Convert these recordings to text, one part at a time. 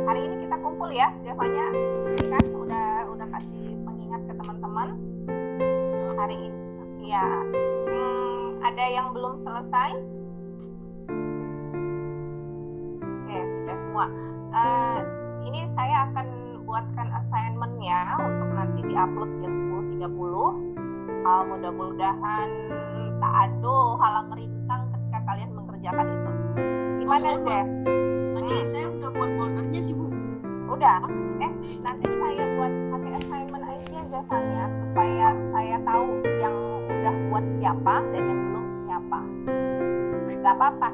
hari ini kita kumpul ya, Zevanya. Ini kan udah kasih pengingat ke teman-teman hari ini. Ya, ada yang belum selesai? Oke, sudah semua. Ini saya akan buatkan assignment ya untuk nanti diupload jam 10.30. Mudah-mudahan tak ada halang rintang ketika kalian mengerjakan itu. Gimana, Zev? Tadi saya udah buat foldernya sih, Bu. Udah? Nanti saya buat pakai assignment aja Zevanya supaya saya tahu yang udah buat siapa dan yang belum siapa. Gak apa-apa,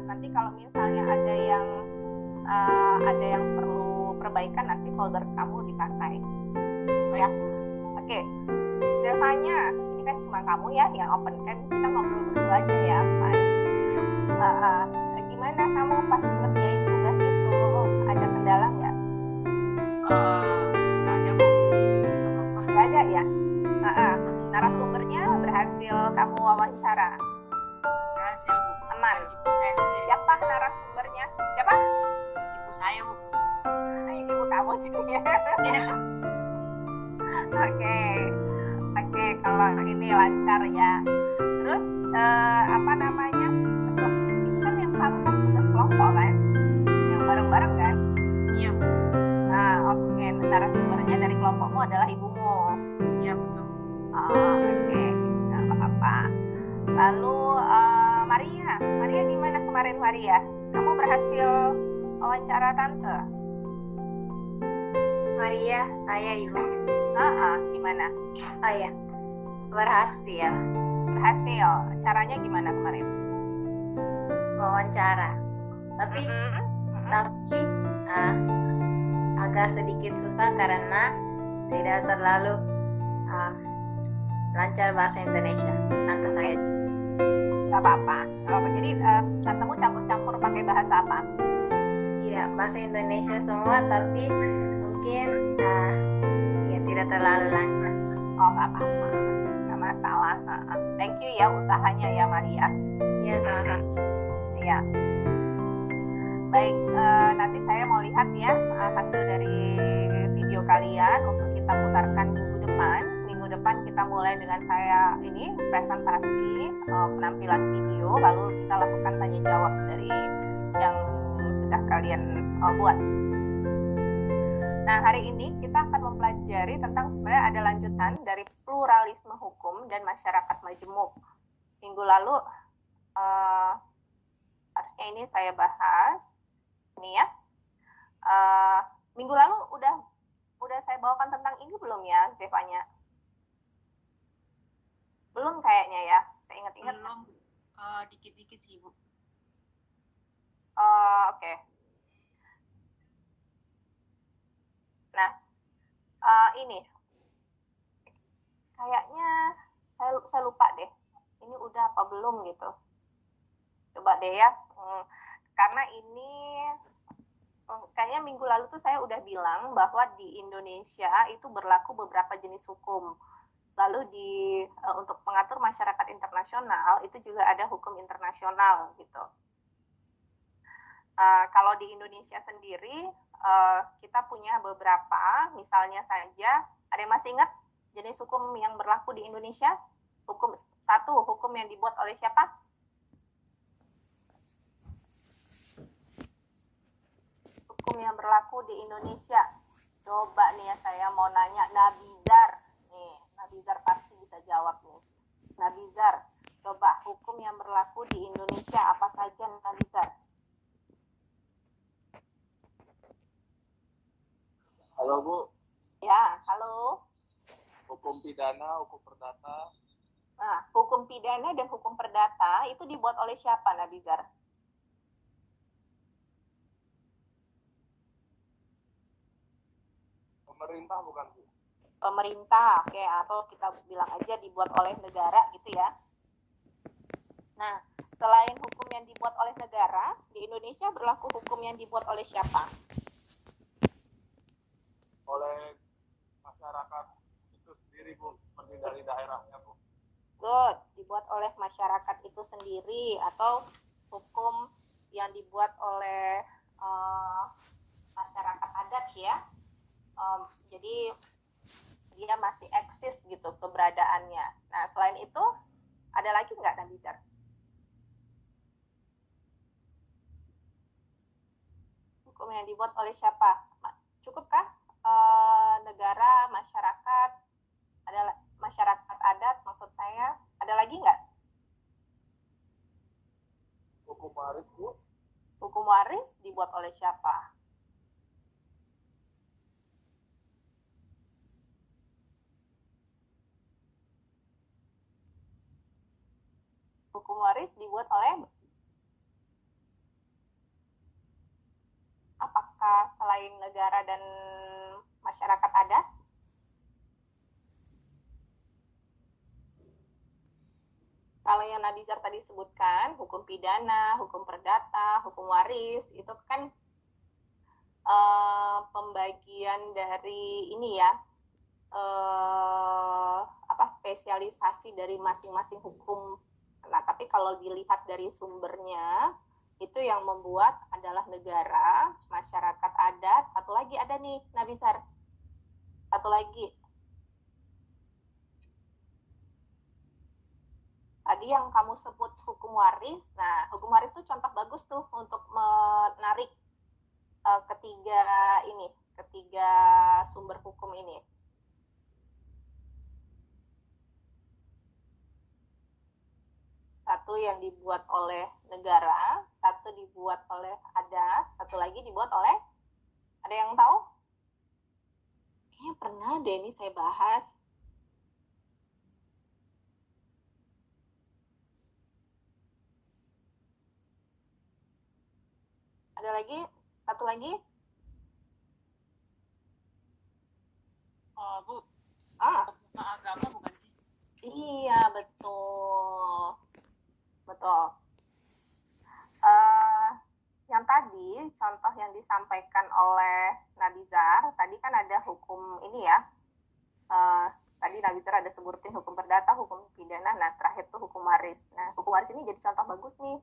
nanti kalau misalnya ada yang perlu perbaikan, nanti folder kamu dipakai. Ya, oke. Zevanya, ini kan cuma kamu ya yang open cam, kita ngobrol berdua aja ya, fine. Gimana kamu pas ngerjain tugas itu, ada kendala nggak? Nggak ada, Bu. Nggak ada ya? Narasumbernya berhasil kamu wawancara? Berhasil, Bu. Aman? Ibu saya sendiri. Siapa narasumbernya? Siapa? Ibu saya, Bu. Ibu kamu juga. Iya. Oke, kalau ini lancar ya. Terus apa namanya? Ini kan yang kamu kan tugas kelompok kan? Yang bareng-bareng kan? Iya, Bu. Oke. Narasumbernya dari kelompokmu adalah ibumu. Iya, betul. Oke, nggak apa-apa. Lalu Maria gimana kemarin Maria? Kamu berhasil wawancara tante? Maria, saya Ibu. Gimana? Oh ya, berhasil. Berhasil. Caranya gimana kemarin? Wawancara. Tapi agak sedikit susah karena tidak terlalu lancar bahasa Indonesia. Tante saya. Gak apa-apa. Jadi tantemu campur-campur pakai bahasa apa? Iya, bahasa Indonesia semua, tapi mungkin ya tidak terlalu lancar. Gak apa-apa. Gak masalah. Thank you ya usahanya ya Maria. Iya, sama-sama. Iya. Baik, nanti saya mau lihat ya hasil dari video kalian untuk kita putarkan minggu depan. Minggu depan kita mulai dengan saya ini presentasi penampilan video, lalu kita lakukan tanya jawab dari yang sudah kalian buat. Nah, hari ini kita akan mempelajari tentang sebenarnya ada lanjutan dari pluralisme hukum dan masyarakat majemuk. Minggu lalu harusnya ini saya bahas ini ya. Minggu lalu udah saya bawakan tentang ini belum ya, Zevanya? Belum kayaknya ya. Saya ingat-ingat. Belum, dikit-dikit sih, Bu. Oke. Nah, ini kayaknya saya lupa deh. Ini udah apa belum gitu. Coba deh ya. Karena ini kayaknya minggu lalu tuh saya udah bilang bahwa di Indonesia itu berlaku beberapa jenis hukum. Lalu untuk mengatur masyarakat internasional itu juga ada hukum internasional gitu. Kalau di Indonesia sendiri kita punya beberapa, misalnya saja, ada yang masih ingat jenis hukum yang berlaku di Indonesia? Hukum yang dibuat oleh siapa? Hukum yang berlaku di Indonesia. Coba nih ya, saya mau nanya Nabizar. Nih, Nabizar pasti bisa jawab nih. Nabizar, coba hukum yang berlaku di Indonesia apa saja Nabizar? Halo Bu. Ya, halo. Hukum pidana, hukum perdata. Nah, hukum pidana dan hukum perdata itu dibuat oleh siapa, Nabizar? Pemerintah bukan Bu? Pemerintah, oke, atau kita bilang aja dibuat oleh negara gitu ya. Nah, selain hukum yang dibuat oleh negara, di Indonesia berlaku hukum yang dibuat oleh siapa? Oleh masyarakat itu sendiri Bu, seperti dari daerahnya Bu. Good, dibuat oleh masyarakat itu sendiri atau hukum yang dibuat oleh Jadi dia masih eksis gitu keberadaannya. Nah, selain itu ada lagi nggak, Nabizar? Hukum yang dibuat oleh siapa? Cukupkah negara, masyarakat, ada masyarakat adat maksud saya, ada lagi nggak? Hukum waris, Bu. Hukum waris dibuat oleh siapa? Hukum waris dibuat oleh, apakah selain negara dan masyarakat adat? Kalau yang Nabizar tadi sebutkan, hukum pidana, hukum perdata, hukum waris, itu kan pembagian dari ini ya, spesialisasi dari masing-masing hukum. Nah, tapi kalau dilihat dari sumbernya, itu yang membuat adalah negara, masyarakat adat, satu lagi ada nih, Nabizar. Satu lagi. Tadi yang kamu sebut hukum waris, nah hukum waris itu contoh bagus tuh untuk menarik ketiga sumber hukum ini. Satu yang dibuat oleh negara, satu dibuat oleh adat, satu lagi dibuat oleh, ada yang tahu? Kayaknya pernah deh ini saya bahas. Ada lagi? Satu lagi? Bu, Pemuka agama bukan sih? Iya, betul. Betul. Yang tadi, contoh yang disampaikan oleh Nabizar, tadi kan ada hukum ini ya. Tadi Nabizar ada sebutin hukum perdata, hukum pidana, nah terakhir tuh hukum waris. Nah, hukum waris ini jadi contoh bagus nih.